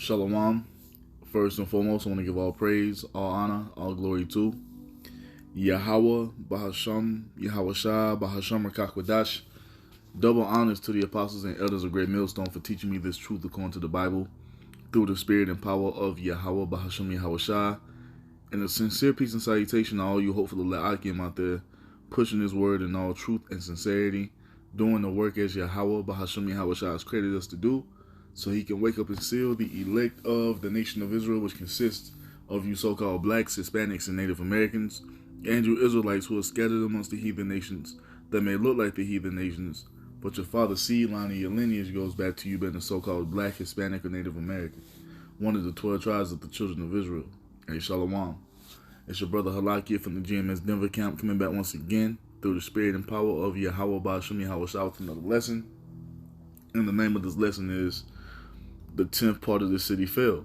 Shalom. First and foremost, I want to give all praise, all honor, all glory to Yahweh, Bahasham, Yahweh Shah, Bahasham Rakakwadash. Double honors to the apostles and elders of Great Millstone for teaching me this truth according to the Bible through the spirit and power of Yahweh, Bahasham, Yahweh Shah. And a sincere peace and salutation to all you hopeful Le'akim out there, pushing His word in all truth and sincerity, doing the work as Yahweh, Bahasham, Yahweh Shah has created us to do, so He can wake up and seal the elect of the nation of Israel, which consists of you so-called blacks, Hispanics, and Native Americans, and you Israelites who are scattered amongst the heathen nations that may look like the heathen nations, but your father's seed line and your lineage goes back to you being a so-called black, Hispanic, or Native American, one of the 12 tribes of the children of Israel. Hey, Shalom. It's your brother Halakia from the GMS Denver camp, coming back once again through the spirit and power of Yahweh Ba'ashim Yahweh Shah with another lesson. And the name of this lesson is the 10th part of the city fell.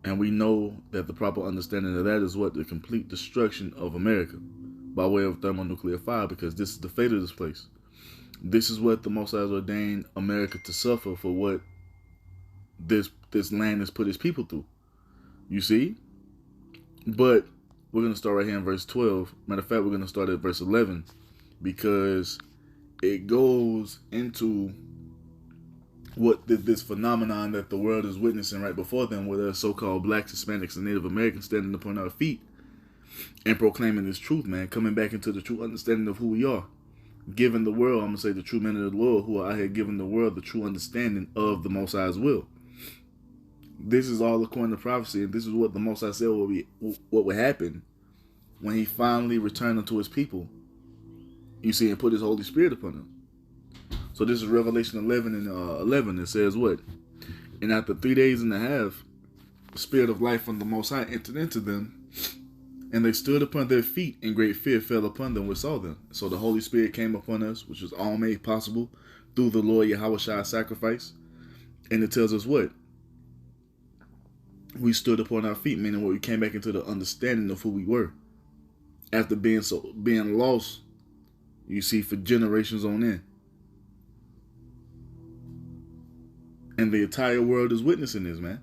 And we know that the proper understanding of that is what? The complete destruction of America by way of thermonuclear fire, because this is the fate of this place. This is what the Most High has ordained America to suffer for what this land has put its people through. You see? But we're going to start right here in verse 12. Matter of fact, we're going to start at verse 11 because it goes into what this phenomenon that the world is witnessing right before them, where there's so-called blacks, Hispanics, and Native Americans standing upon our feet and proclaiming this truth, man, coming back into the true understanding of who we are. Giving the world, I'm going to say the true men of the Lord who are out here giving the world the true understanding of the Most High's will. This is all according to prophecy, and this is what the Most High said what would happen when He finally returned unto His people. You see, and put His Holy Spirit upon them. So this is Revelation 11 and 11. It says what? And after 3 days and a half, the Spirit of life from the Most High entered into them, and they stood upon their feet, and great fear fell upon them which saw them. So the Holy Spirit came upon us, which was all made possible through the Lord Yahweh Shah's sacrifice. And it tells us what? We stood upon our feet, meaning what? We came back into the understanding of who we were after being lost, you see, for generations on end. And the entire world is witnessing this, man.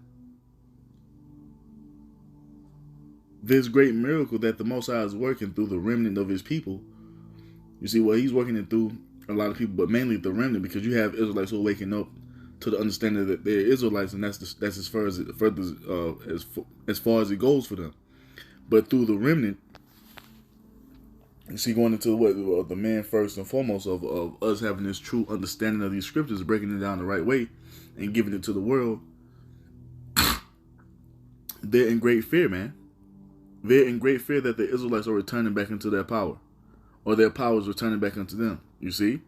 This great miracle that the Most High is working through the remnant of His people. You see, well, He's working it through a lot of people, but mainly the remnant, because you have Israelites who are waking up to the understanding that they're Israelites, and that's as far as it goes for them. But through the remnant, you see, going into what the man first and foremost of us having this true understanding of these scriptures, breaking it down the right way, and giving it to the world. They're in great fear, man. They're in great fear that the Israelites are returning back into their power, or their power is returning back into them. You see,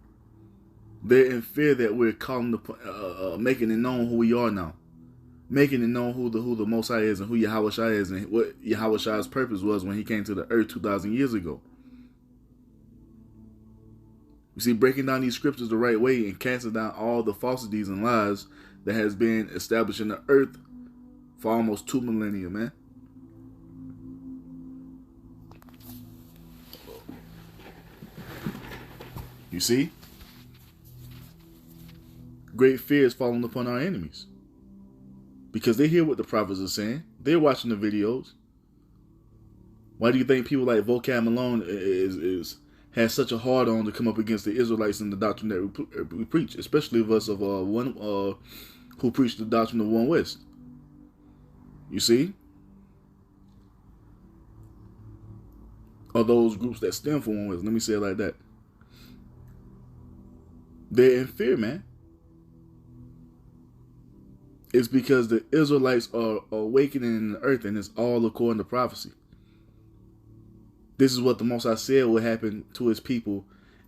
they're in fear that we're calling making it known who we are now, making it known who the Most High is and who Yahweh Shah is, and what Yahweh Shah's purpose was when He came to the earth 2,000 years ago. You see, breaking down these scriptures the right way and casting down all the falsities and lies that has been established in the earth for almost 2 millennia, man. You see? Great fear is falling upon our enemies, because they hear what the prophets are saying. They're watching the videos. Why do you think people like Vocab Malone has such a hard on to come up against the Israelites and the doctrine that we preach, especially of us who preach the doctrine of One West? You see? Or those groups that stand for One West. Let me say it like that. They're in fear, man. It's because the Israelites are awakening in the earth, and it's all according to prophecy. This is what the Most High said will happen to His people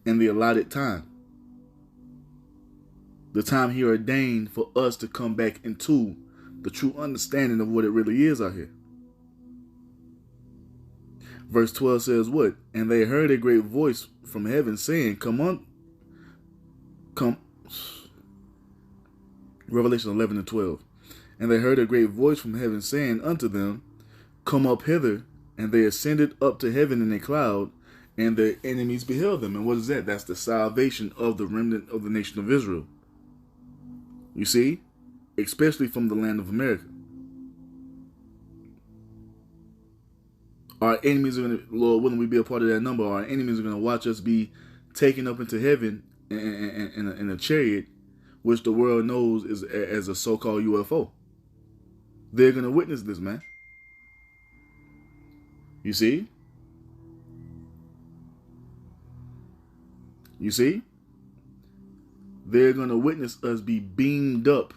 in the allotted time. The time He ordained for us to come back into the true understanding of what it really is out here. Verse 12 says what? And they heard a great voice from heaven saying, come. Revelation 11 and 12. And they heard a great voice from heaven saying unto them, come up hither. And they ascended up to heaven in a cloud, and their enemies beheld them. And what is that? That's the salvation of the remnant of the nation of Israel. You see? especially from the land of America. Our enemies are going to, Lord willing, we be a part of that number. Our enemies are going to watch us be taken up into heaven in a chariot, which the world knows is as a so-called UFO. They're going to witness this, man. You see? You see? They're going to witness us be beamed up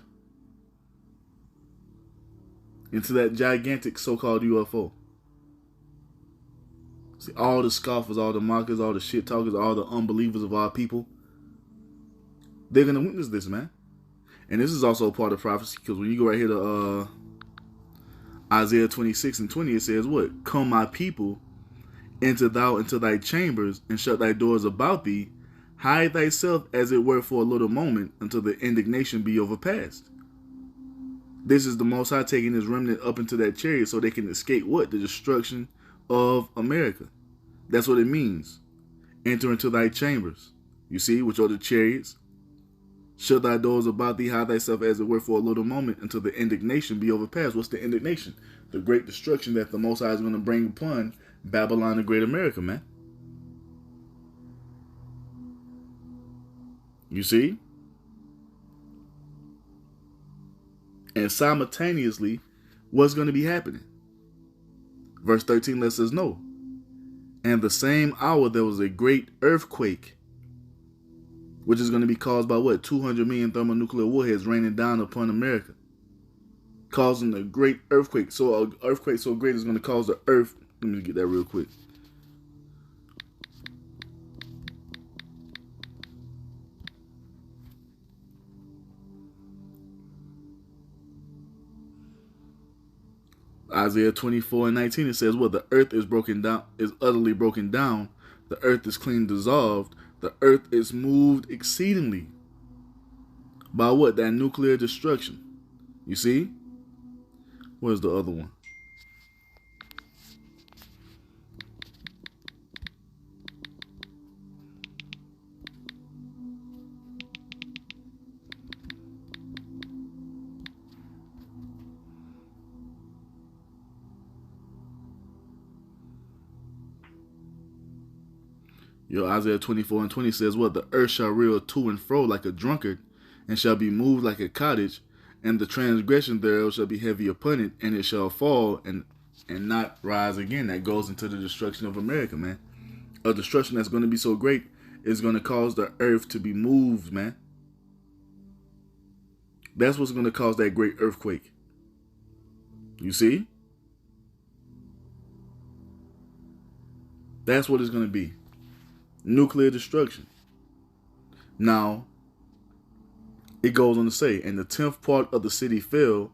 into that gigantic so-called UFO. See, all the scoffers, all the mockers, all the shit talkers, all the unbelievers of our people, they're going to witness this, man. And this is also a part of prophecy, because when you go right here to Isaiah 26:20, it says what? Come, my people, enter thou into thy chambers, and shut thy doors about thee. Hide thyself as it were for a little moment, until the indignation be overpast. This is the Most High taking his remnant up into that chariot so they can escape what? The destruction of America. That's what it means. Enter into thy chambers. You see, which are the chariots. Shut thy doors about thee, hide thyself as it were for a little moment, until the indignation be overpast. What's the indignation? The great destruction that the Most High is going to bring upon Babylon the Great America, man. You see? And simultaneously, what's going to be happening? Verse 13 lets us know. And the same hour there was a great earthquake, which is going to be caused by what? 200 million thermonuclear warheads raining down upon America, causing a great earthquake. So an earthquake so great is going to cause the earth. Let me get that real quick. Isaiah 24:19, it says, well, the earth is broken down, is utterly broken down. The earth is clean dissolved. The earth is moved exceedingly. By what? That nuclear destruction. You see? Where's the other one? Isaiah 24:20 says, what? The earth shall reel to and fro like a drunkard, and shall be moved like a cottage, and the transgression thereof shall be heavy upon it, and it shall fall and not rise again. That goes into the destruction of America, man. A destruction that's going to be so great is going to cause the earth to be moved, man. That's what's going to cause that great earthquake. You see? That's what it's going to be. Nuclear destruction. Now, it goes on to say, and the 10th part of the city fell,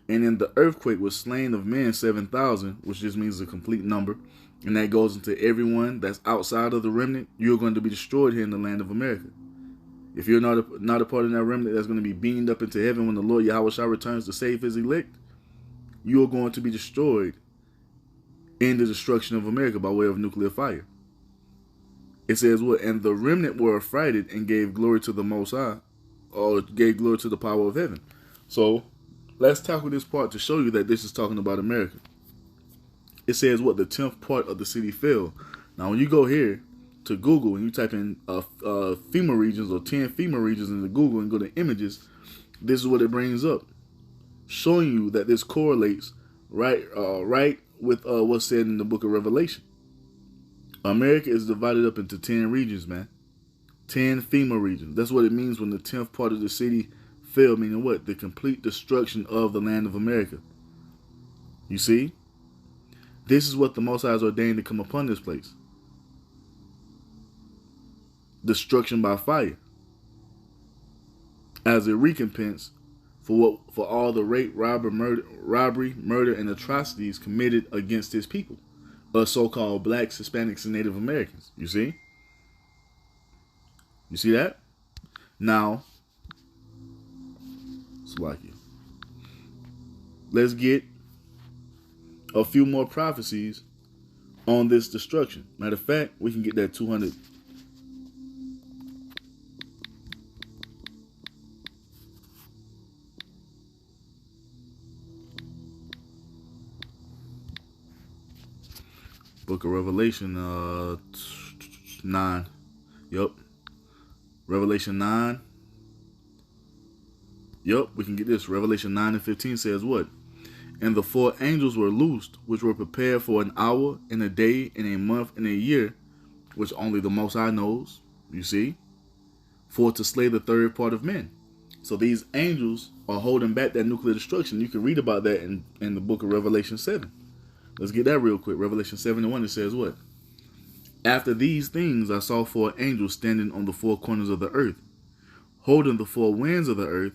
and in the earthquake was slain of men 7,000, which just means a complete number. And that goes into everyone that's outside of the remnant. You're going to be destroyed here in the land of America. If you're not a part of that remnant that's going to be beamed up into heaven when the Lord Yahushua returns to save his elect, you are going to be destroyed in the destruction of America by way of nuclear fire. It says what? And the remnant were affrighted and gave glory to the Most High, or gave glory to the power of heaven. So let's tackle this part to show you that this is talking about America. It says what? The 10th part of the city fell. Now when you go here to Google and you type in FEMA regions or 10 FEMA regions into Google and go to images, this is what it brings up, showing you that this correlates right with what's said in the book of Revelation. America is divided up into 10 regions, man. 10 FEMA regions. That's what it means when the 10th part of the city fell, meaning what? The complete destruction of the land of America. You see? This is what the Most High has ordained to come upon this place. Destruction by fire. As a recompense for all the rape, robbery, murder, and atrocities committed against his people. So-called blacks, Hispanics, and Native Americans. You see? You see that? Now, Salakia, let's get a few more prophecies on this destruction. Matter of fact, we can get that 200. Book of Revelation 9. Yep. Revelation 9. Yep, we can get this. Revelation 9 and 15 says what? And the four angels were loosed, which were prepared for an hour, and a day, and a month, and a year, which only the Most High knows, you see, for to slay the third part of men. So these angels are holding back that nuclear destruction. You can read about that in the book of Revelation 7. Let's get that real quick. Revelation 7 and 1, it says what? After these things I saw four angels standing on the four corners of the earth, holding the four winds of the earth,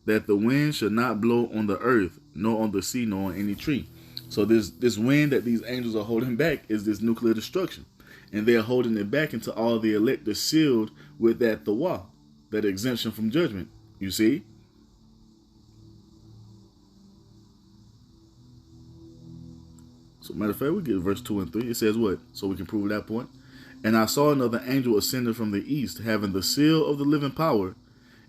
that the wind should not blow on the earth, nor on the sea, nor on any tree. So this wind that these angels are holding back is this nuclear destruction. And they're holding it back until all the elect are sealed with that thawa, that exemption from judgment. You see? So matter of fact, we get verse 2 and 3. It says what? So we can prove that point. And I saw another angel ascending from the east, having the seal of the living power.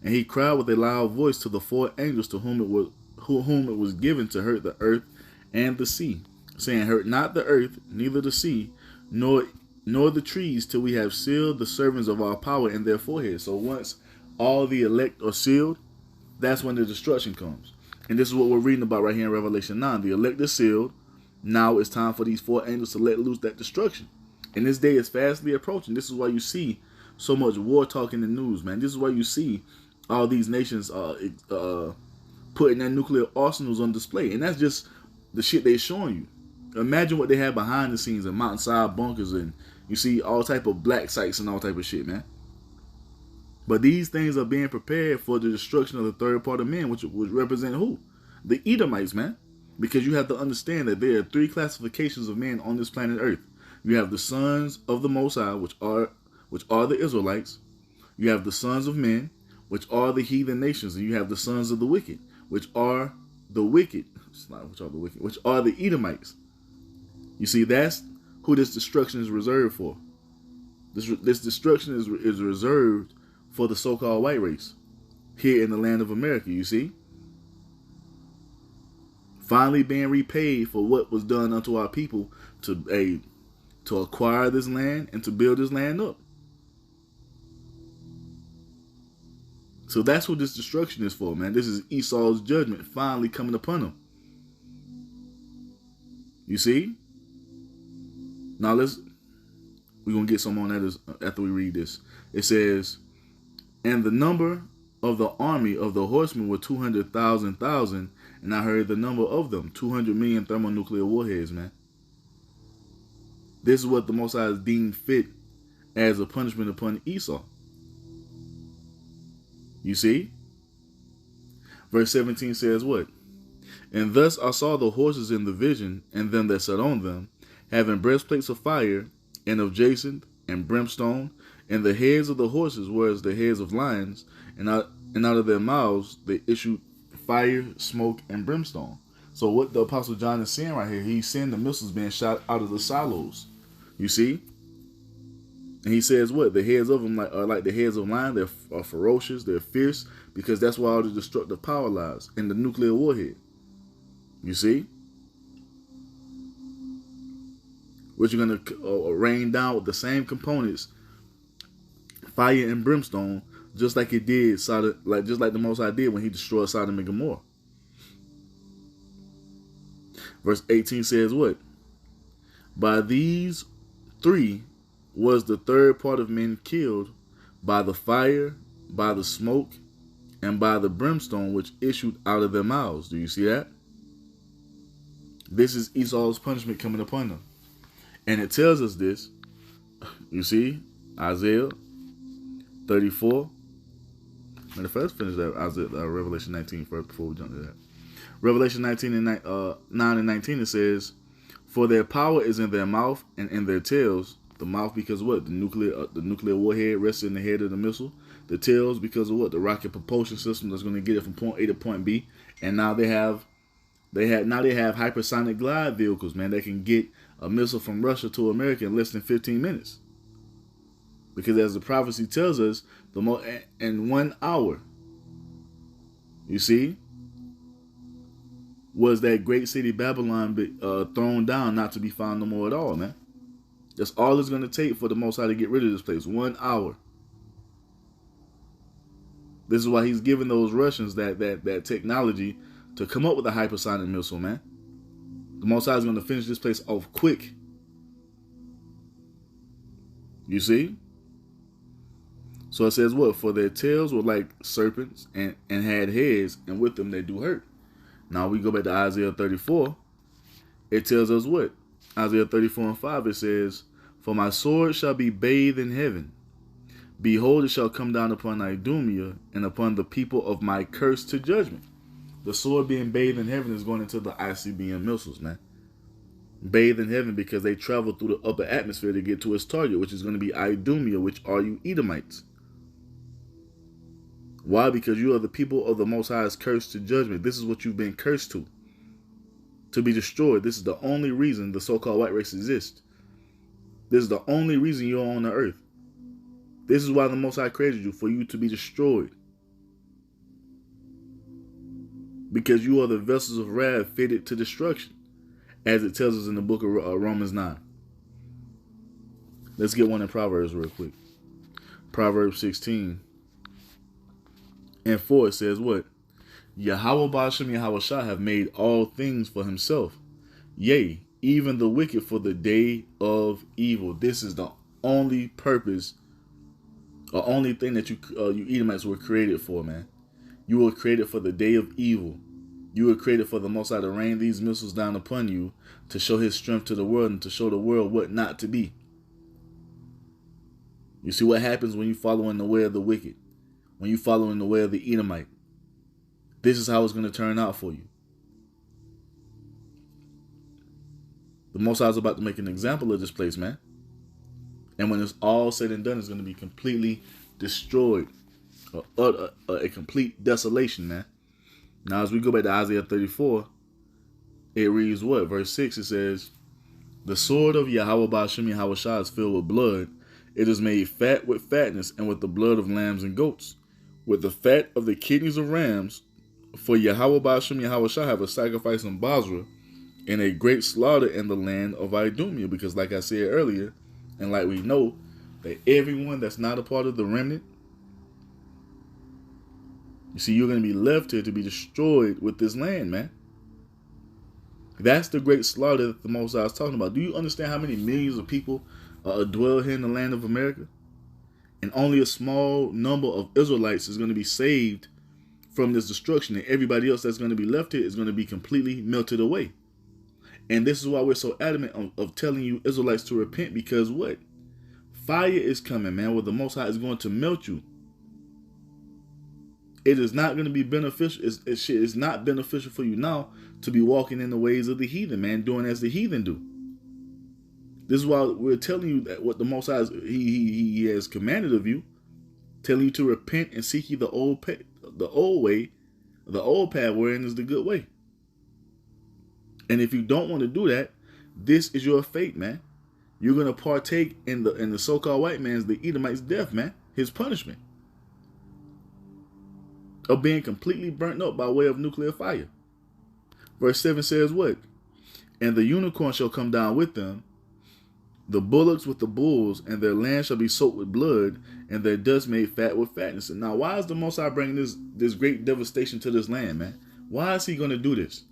And he cried with a loud voice to the four angels to whom it was given to hurt the earth and the sea, saying, hurt not the earth, neither the sea, nor the trees, till we have sealed the servants of our power in their foreheads. So once all the elect are sealed, that's when the destruction comes. And this is what we're reading about right here in Revelation 9. The elect are sealed. Now it's time for these four angels to let loose that destruction. And this day is fastly approaching. This is why you see so much war talk in the news, man. This is why you see all these nations putting their nuclear arsenals on display. And that's just the shit they're showing you. Imagine what they have behind the scenes in mountainside bunkers, and you see all type of black sites and all type of shit, man. But these things are being prepared for the destruction of the third part of men, which would represent who? The Edomites, man. Because you have to understand that there are three classifications of men on this planet Earth. You have the sons of the Most High, which are the Israelites. You have the sons of men, which are the heathen nations, and you have the sons of the wicked, which are the wicked. It's not which are the wicked, which are the Edomites. You see, that's who this destruction is reserved for. This destruction is reserved for the so-called white race here in the land of America. You see, finally being repaid for what was done unto our people to acquire this land and to build this land up. So that's what this destruction is for, man. This is Esau's judgment finally coming upon him. You see? Now we're going to get some on that after we read this. It says, and the number of the army of the horsemen were 200,000, and I heard the number of them, 200 million thermonuclear warheads, man. This is what the Most High has deemed fit as a punishment upon Esau. You see? Verse 17 says what? And thus I saw the horses in the vision, and them that sat on them, having breastplates of fire, and of jacinth, and brimstone, and the heads of the horses were as the heads of lions, and out of their mouths they issued fire, smoke, and brimstone. So what the Apostle John is saying right here, he's seeing the missiles being shot out of the silos. You see? And he says what? The heads of them are like the heads of lions. They're ferocious. They're fierce, because that's where all the destructive power lies, in the nuclear warhead. You see? Which are going to rain down with the same components, fire and brimstone, just like it did, just like the Most High did when he destroyed Sodom and Gomorrah. Verse 18 says what? By these three was the third part of men killed, by the fire, by the smoke, and by the brimstone which issued out of their mouths. Do you see that? This is Esau's punishment coming upon them. And it tells us this. You see, Isaiah 34. Matter of fact, let's finish that Revelation 19 first before we jump to that. Revelation 19 and 9 and 19, it says, for their power is in their mouth and in their tails. The mouth because what? The nuclear warhead rests in the head of the missile. The tails because of what? The rocket propulsion system that's going to get it from point A to point B. And now they have hypersonic glide vehicles, man, that can get a missile from Russia to America in less than 15 minutes. Because as the prophecy tells us, in 1 hour, you see, was that great city Babylon thrown down, not to be found no more at all, man. That's all it's going to take for the Most High to get rid of this place. 1 hour. This is why he's giving those Russians that technology to come up with a hypersonic missile, man. The Most High is going to finish this place off quick. You see? So it says what? For their tails were like serpents and had heads, and with them they do hurt. Now we go back to Isaiah 34. It tells us what? Isaiah 34:5, it says, for my sword shall be bathed in heaven. Behold, it shall come down upon Idumea and upon the people of my curse to judgment. The sword being bathed in heaven is going into the ICBM missiles, man. Bathed in heaven because they travel through the upper atmosphere to get to its target, which is going to be Idumea, which are you Edomites. Why? Because you are the people of the Most High's curse to judgment. This is what you've been cursed to be destroyed. This is the only reason the so-called white race exists. This is the only reason you're on the earth. This is why the Most High created you, for you to be destroyed. Because you are the vessels of wrath fitted to destruction, as it tells us in the book of Romans 9. Let's get one in Proverbs real quick. Proverbs 16:4, it says what? Yahweh Ba'ashem Yahweh Shah have made all things for himself. Yea, even the wicked for the day of evil. This is the only purpose, or only thing that you Edomites were created for, man. You were created for the day of evil. You were created for the Most High to rain these missiles down upon you, to show his strength to the world and to show the world what not to be. You see what happens when you follow in the way of the wicked, when you follow in the way of the Edomite. This is how it's going to turn out for you. The Most High is about to make an example of this place, man. And when it's all said and done, it's going to be completely destroyed. A complete desolation, man. Now, as we go back to Isaiah 34, it reads what? Verse 6, it says, the sword of Yahweh Ba'ashem Yahweh Shah is filled with blood. It is made fat with fatness, and with the blood of lambs and goats, with the fat of the kidneys of rams. For Yahweh Ba'ashem Yahweh Shah have a sacrifice in Basra, and a great slaughter in the land of Idumea. Because like I said earlier, and like we know, that everyone that's not a part of the remnant, you see, you're going to be left here to be destroyed with this land, man. That's the great slaughter that the Most High is talking about. Do you understand how many millions of people dwell here in the land of America? And only a small number of Israelites is going to be saved from this destruction. And everybody else that's going to be left here is going to be completely melted away. And this is why we're so adamant of telling you Israelites to repent. Because what? Fire is coming, man, where the Most High is going to melt you. It is not going to be beneficial. It's not beneficial for you now to be walking in the ways of the heathen, man, doing as the heathen do. This is why we're telling you that what the Most High he has commanded of you, telling you to repent and seek ye the old way, the old path wherein is the good way. And if you don't want to do that, this is your fate, man. You're going to partake in the so-called white man's, the Edomite's death, man, his punishment of being completely burnt up by way of nuclear fire. Verse 7 says what? And the unicorn shall come down with them, the bullocks with the bulls, and their land shall be soaked with blood, and their dust made fat with fatness. And now, why is the Most High bringing this great devastation to this land, man? Why is he going to do this?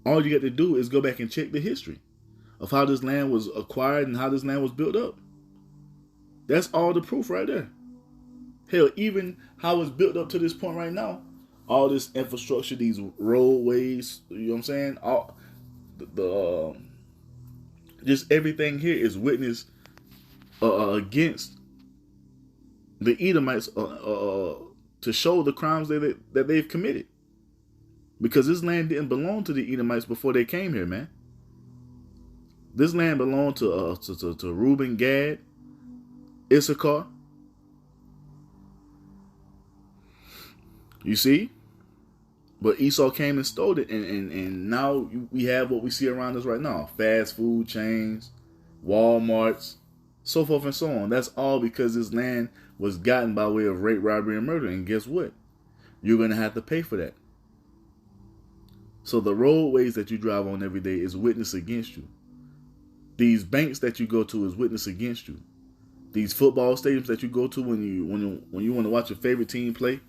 All you got to do is go back and check the history of how this land was acquired and how this land was built up. That's all the proof right there. Hell, even how it's built up to this point right now, all this infrastructure, these roadways, you know what I'm saying? All just everything here is witness against the Edomites to show the crimes that they've committed. Because this land didn't belong to the Edomites before they came here, man. This land belonged to Reuben, Gad, Issachar. You see? But Esau came and stole it, and now we have what we see around us right now. Fast food chains, Walmarts, so forth and so on. That's all because this land was gotten by way of rape, robbery, and murder. And guess what? You're going to have to pay for that. So the roadways that you drive on every day is witness against you. These banks that you go to is witness against you. These football stadiums that you go to when you want to watch your favorite team play,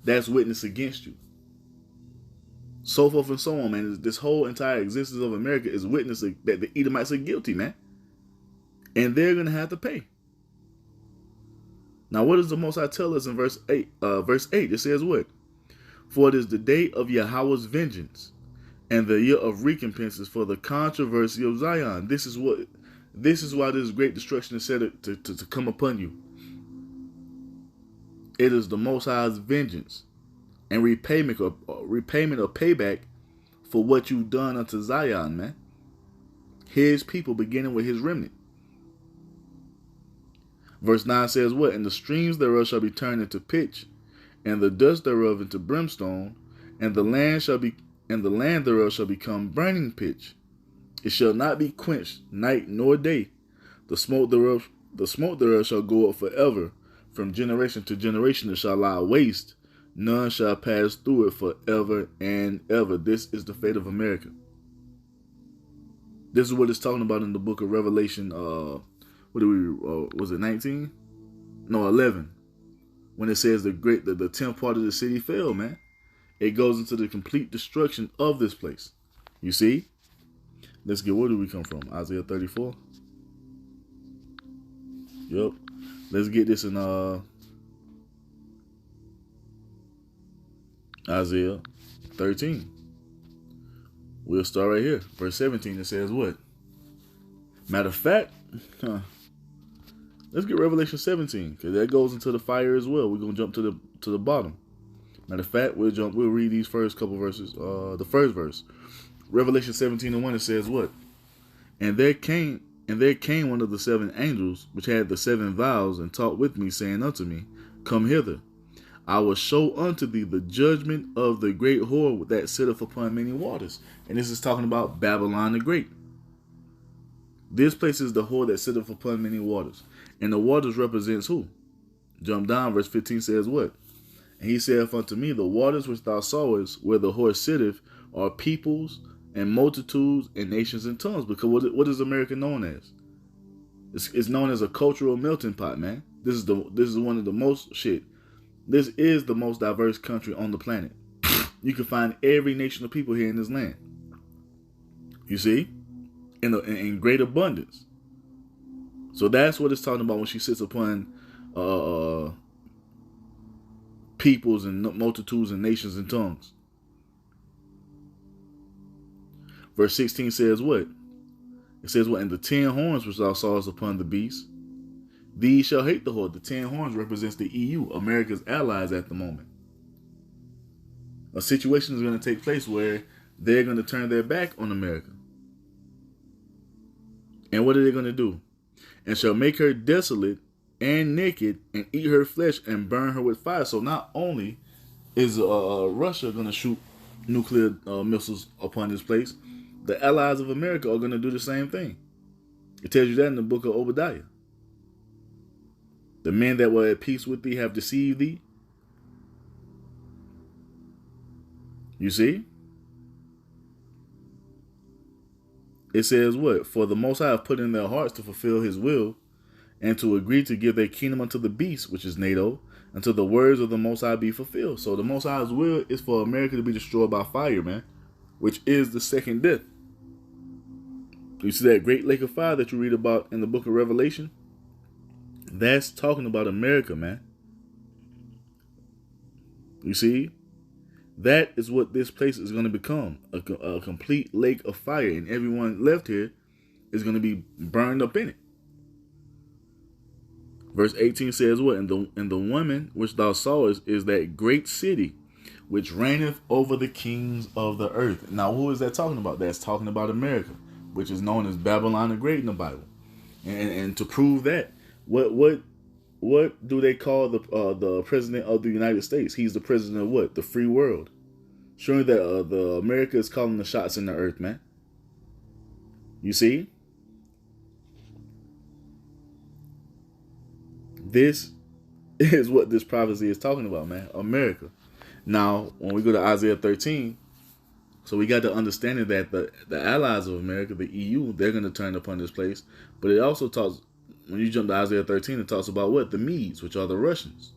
that's witness against you. So forth and so on, man. This whole entire existence of America is witness that the Edomites are guilty, man. And they're going to have to pay. Now, what does the Most High tell us in verse 8? It says what? For it is the day of Yahweh's vengeance, and the year of recompenses for the controversy of Zion. This is why this great destruction is said to come upon you. It is the Most High's vengeance and repayment or payback for what you've done unto Zion, man. His people, beginning with his remnant. Verse 9 says what? And the streams thereof shall be turned into pitch, and the dust thereof into brimstone, and the land thereof shall become burning pitch. It shall not be quenched night nor day. The smoke thereof shall go up forever. From generation to generation it shall lie waste. None shall pass through it forever and ever. This is the fate of America. This is what it's talking about in the book of Revelation. Was it 19? No, 11. When it says the 10th part of the city fell, man. It goes into the complete destruction of this place. You see? Let's get, where do we come from? Isaiah 34. Yep. Let's get this in Isaiah 13. We'll start right here. Verse 17, it says what? Matter of fact, let's get Revelation 17, because that goes into the fire as well. We're going to jump to the bottom. Matter of fact, we'll read these first couple verses. The first verse. Revelation 17:1, it says what? And there came one of the seven angels, which had the seven vials, and talked with me, saying unto me, Come hither. I will show unto thee the judgment of the great whore that sitteth upon many waters. And this is talking about Babylon the Great. This place is the whore that sitteth upon many waters. And the waters represents who? Jump down, verse 15 says what? And he saith unto me, The waters which thou sawest, where the whore sitteth, are peoples and multitudes and nations and tongues. Because what is America known as? It's known as a cultural melting pot, man. This is one of the most This is the most diverse country on the planet. You can find every nation of people here in this land. You see? In great abundance. So that's what it's talking about when she sits upon peoples and multitudes and nations and tongues. Verse 16 says what? It says what? And the 10 horns which thou sawest upon the beast, these shall hate the whore. The 10 horns represents the EU, America's allies at the moment. A situation is going to take place where they're going to turn their back on America. And what are they going to do? And shall make her desolate and naked, and eat her flesh, and burn her with fire. So not only is Russia going to shoot nuclear missiles upon this place, the allies of America are going to do the same thing. It tells you that in the book of Obadiah. The men that were at peace with thee have deceived thee. You see? It says what? For the Most High have put in their hearts to fulfill his will, and to agree to give their kingdom unto the beast, which is NATO, until the words of the Most High be fulfilled. So the Most High's will is for America to be destroyed by fire, man, which is the second death. You see that great lake of fire that you read about in the book of Revelation? That's talking about America, man. You see? That is what this place is going to become, a complete lake of fire, and everyone left here is going to be burned up in it. Verse 18 says what? And the woman which thou sawest is that great city which reigneth over the kings of the earth. Now, who is that talking about? That's talking about America, which is known as Babylon the Great in the Bible. And to prove that, what do they call the president of the United States? He's the president of what? The free world. Showing that the America is calling the shots in the earth, man. You see? This is what this prophecy is talking about, man. America. Now, when we go to Isaiah 13, So we got the understanding that the allies of America, the EU, they're going to turn upon this place. But it also talks, when you jump to Isaiah 13, it talks about what? The Medes, which are the Russians.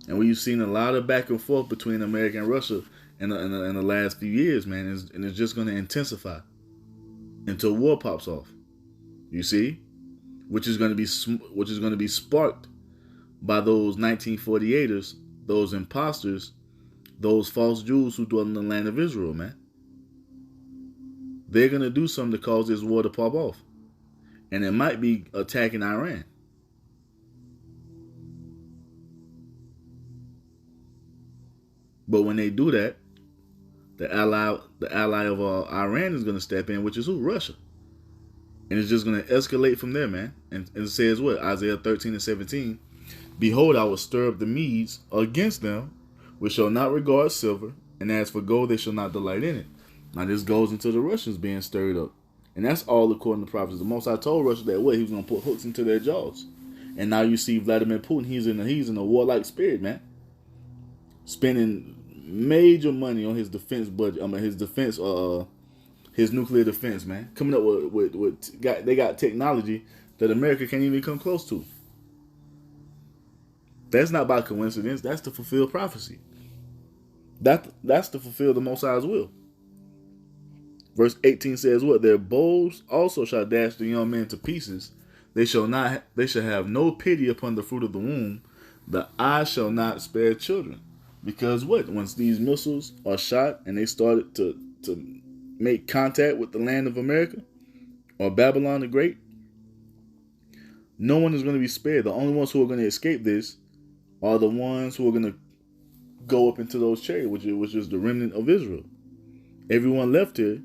And we've seen a lot of back and forth between America and Russia in the last few years, man. And it's just going to intensify until war pops off. You see? Which is going to be sparked by those 1948ers, those imposters, those false Jews who dwell in the land of Israel, man. They're going to do something to cause this war to pop off. And it might be attacking Iran. But when they do that, the ally of Iran is going to step in, which is who? Russia. And it's just going to escalate from there, man. And it says what? Isaiah 13 and 17. Behold, I will stir up the Medes against them, which shall not regard silver, and as for gold, they shall not delight in it. Now this goes into the Russians being stirred up. And that's all according to prophets. The Most High told Russia that what? He was going to put hooks into their jaws. And now you see Vladimir Putin, he's in a warlike spirit, man. Spending major money on his defense budget. His nuclear defense, man. Coming up with they got technology that America can't even come close to. That's not by coincidence. That's to fulfill prophecy. That's to fulfill the Most High's will. Verse 18 says what? Their bows also shall dash the young men to pieces. They shall have no pity upon the fruit of the womb. The eye shall not spare children. Because what? Once these missiles are shot and they started to make contact with the land of America or Babylon the Great, no one is going to be spared. The only ones who are going to escape this are the ones who are going to go up into those chariots, which is the remnant of Israel. Everyone left here,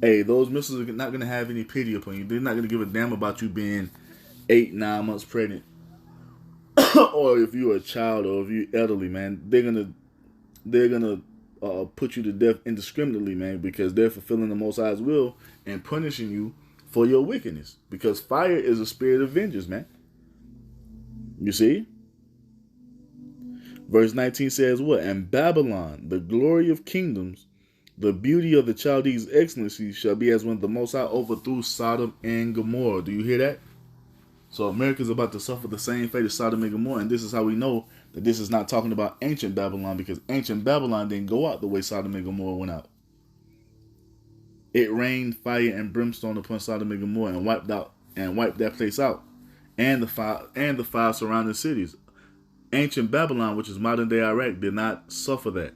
hey, those missiles are not going to have any pity upon you. They're not going to give a damn about you being 8-9 months pregnant. Or if you're a child or if you're elderly, man. They're gonna put you to death indiscriminately, man, because they're fulfilling the Most High's will and punishing you for your wickedness. Because fire is a spirit of vengeance, man. You see? Verse 19 says what? And Babylon, the glory of kingdoms, the beauty of the Chaldees' excellency shall be as when the Most High overthrew Sodom and Gomorrah. Do you hear that? So America's about to suffer the same fate as Sodom and Gomorrah. And this is how we know that this is not talking about ancient Babylon, because ancient Babylon didn't go out the way Sodom and Gomorrah went out. It rained fire and brimstone upon Sodom and Gomorrah and wiped that place out. And the five surrounding cities. Ancient Babylon, which is modern day Iraq, did not suffer that.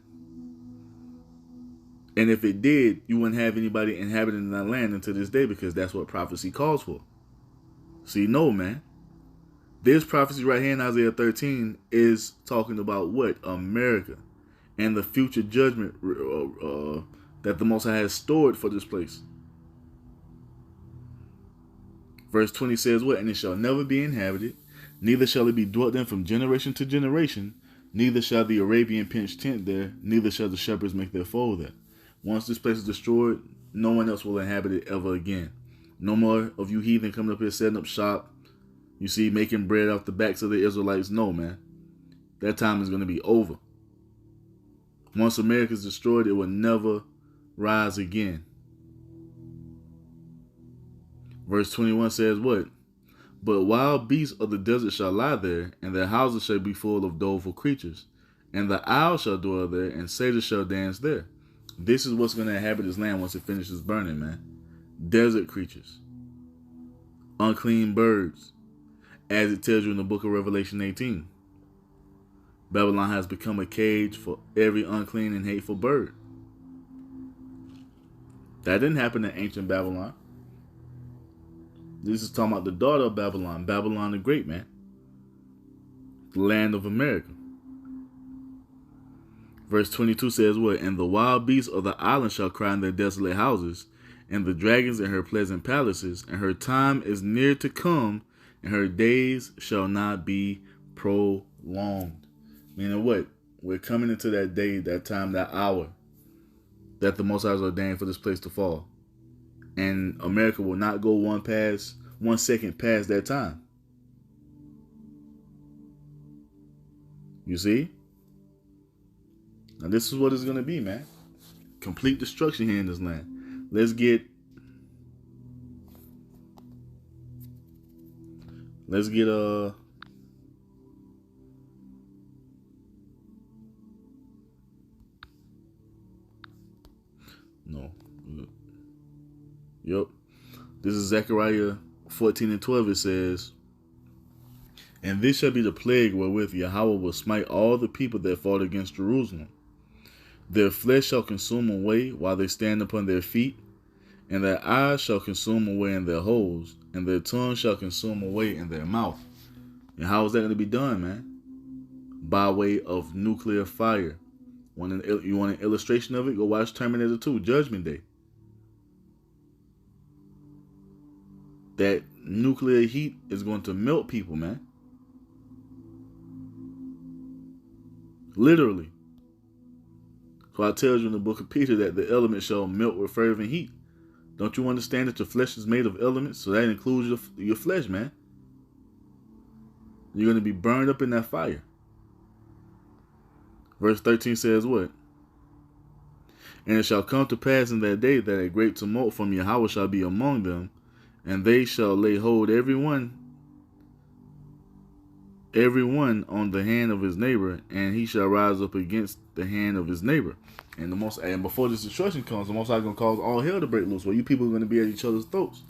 And if it did, you wouldn't have anybody inhabiting that land until this day, because that's what prophecy calls for. See, no, man. This prophecy right here in Isaiah 13 is talking about what? America. And the future judgment that the Most High has stored for this place. Verse 20 says what? And it shall never be inhabited, neither shall it be dwelt in from generation to generation, neither shall the Arabian pitch tent there, neither shall the shepherds make their fold there. Once this place is destroyed, no one else will inhabit it ever again. No more of you heathen coming up here setting up shop, you see, making bread off the backs of the Israelites. No, man. That time is going to be over. Once America is destroyed, it will never rise again. Verse 21 says what? But wild beasts of the desert shall lie there, and their houses shall be full of doleful creatures. And the owl shall dwell there, and satyrs shall dance there. This is what's going to inhabit this land once it finishes burning, man. Desert creatures. Unclean birds. As it tells you in the book of Revelation 18. Babylon has become a cage for every unclean and hateful bird. That didn't happen in ancient Babylon. This is talking about the daughter of Babylon, Babylon the Great, man. The land of America. Verse 22 says what? And the wild beasts of the island shall cry in their desolate houses, and the dragons in her pleasant palaces, and her time is near to come, and her days shall not be prolonged. Meaning what? We're coming into that day, that time, that hour that the Most High has ordained for this place to fall. And America will not go 1 second past that time. You see? Now this is what it's going to be, man. complete destruction here in this land. Let's get no. Yep. This is Zechariah 14:12. It says, "And this shall be the plague wherewith Yahweh will smite all the people that fought against Jerusalem. Their flesh shall consume away while they stand upon their feet, and their eyes shall consume away in their holes, and their tongue shall consume away in their mouth." And how is that going to be done, man? By way of nuclear fire. You want an illustration of it? Go watch Terminator 2, Judgment Day. That nuclear heat is going to melt people, man. Literally. So I tell you in the book of Peter that the elements shall melt with fervent heat. Don't you understand that your flesh is made of elements? So that includes your flesh, man. You're going to be burned up in that fire. Verse 13 says what? "And it shall come to pass in that day that a great tumult from Yahweh shall be among them, and they shall lay hold every one on the hand of his neighbor, and he shall rise up against the hand of his neighbor." And before this destruction comes, the Most High is going to cause all hell to break loose, where you people are going to be at each other's throats.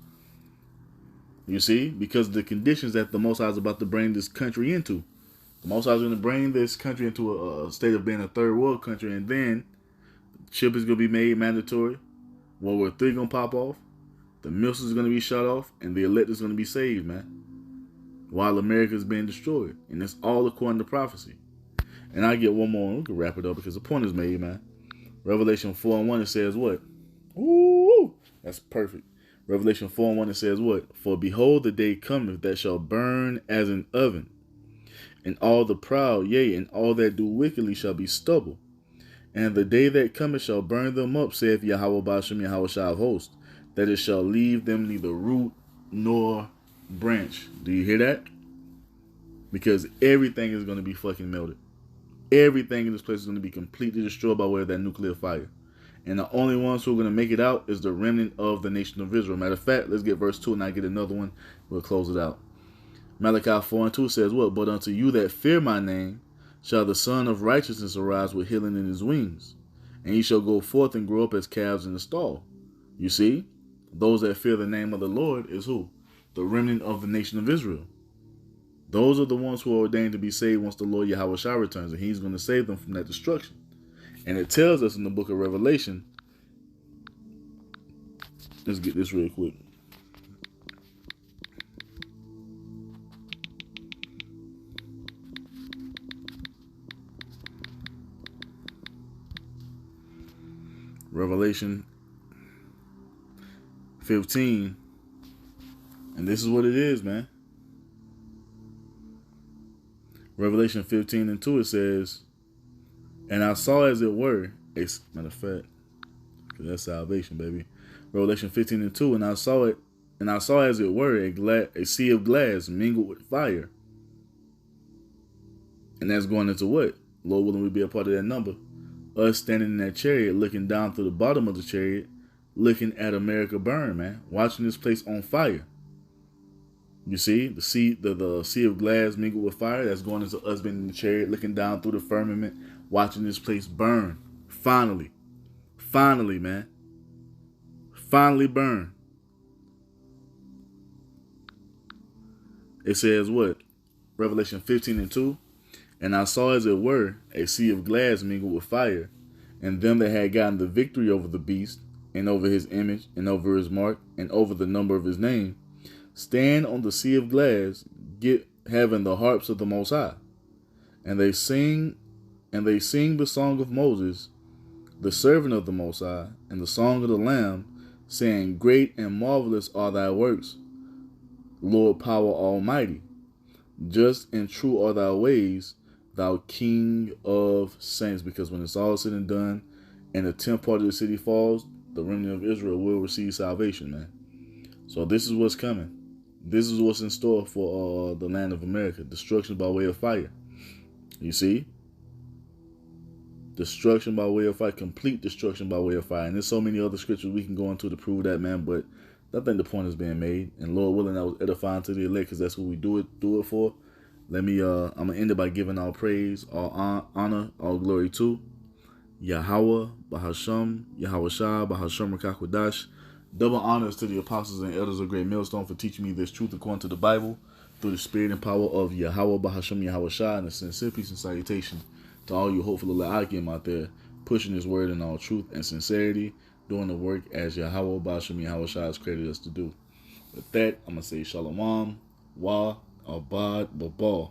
You see? Because of the conditions that the Most High is about to bring this country into. The Most High is going to bring this country into a state of being a third world country, and then chip is going to be made mandatory. World War III going to pop off. The missiles are going to be shot off, and the elect is going to be saved, man. While America is being destroyed. And it's all according to prophecy. And I get one more, we can wrap it up because the point is made, man. Revelation 4:1, it says what? Ooh, that's perfect. Revelation 4:1, it says what? "For behold, the day cometh that shall burn as an oven, and all the proud, yea, and all that do wickedly shall be stubble. And the day that cometh shall burn them up, saith Yahweh Ba'ashem Yahweh Shah of hosts, that it shall leave them neither root nor branch." Do you hear that? Because everything is going to be fucking melted. Everything in this place is going to be completely destroyed by way of that nuclear fire. And the only ones who are going to make it out is the remnant of the nation of Israel. Matter of fact, let's get verse 2 and I get another one. We'll close it out. Malachi 4:2 says what? "But unto you that fear my name shall the Son of Righteousness arise with healing in his wings. And he shall go forth and grow up as calves in the stall." You see? Those that fear the name of the Lord is who? The remnant of the nation of Israel. Those are the ones who are ordained to be saved once the Lord Yahweh Shah returns, and he's going to save them from that destruction. And it tells us in the book of Revelation, let's get this real quick. Revelation 15, and this is what it is, man. Revelation 15:2, it says, "And I saw as it were," matter of fact, because that's salvation, baby. Revelation 15:2, "And I saw as it were a sea of glass mingled with fire." And that's going into what? Lord willing, we be a part of that number. Us standing in that chariot, looking down through the bottom of the chariot, looking at America burn, man. Watching this place on fire. You see, the sea of glass mingled with fire, that's going into us being in the chariot, looking down through the firmament, watching this place burn. Finally, man. Finally burn. It says what? Revelation 15:2. "And I saw as it were a sea of glass mingled with fire, and them that had gotten the victory over the beast, and over his image, and over his mark, and over the number of his name, stand on the sea of glass, having the harps of the Most High. And they sing the song of Moses, the servant of the Most High, and the song of the Lamb, saying, Great and marvelous are thy works, Lord power almighty. Just and true are thy ways, thou King of saints." Because when it's all said and done, and the 10th part of the city falls, the remnant of Israel will receive salvation, man. So this is what's coming. This is what's in store for the land of America. Destruction by way of fire. You see? destruction by way of fire, complete destruction by way of fire. And there's so many other scriptures we can go into to prove that, man. But I think the point is being made. And Lord willing, I was edifying to the elect, because that's what we do it for. I'm gonna end it by giving all praise, all honor, all glory to Yahweh, Bahasham, Yahweh Shah, Bahasham Rakakwadash. Double honors to the apostles and elders of Great Millstone for teaching me this truth according to the Bible, through the spirit and power of Yahweh, Bahasham, Yahweh Shah, and a sincere peace and salutation to all you hopeful Akim out there, pushing this word in all truth and sincerity, doing the work as Yahweh, Bahasham, Yahweh Shah has created us to do. With that, I'm going to say Shalom, Wa, Abad, Babal.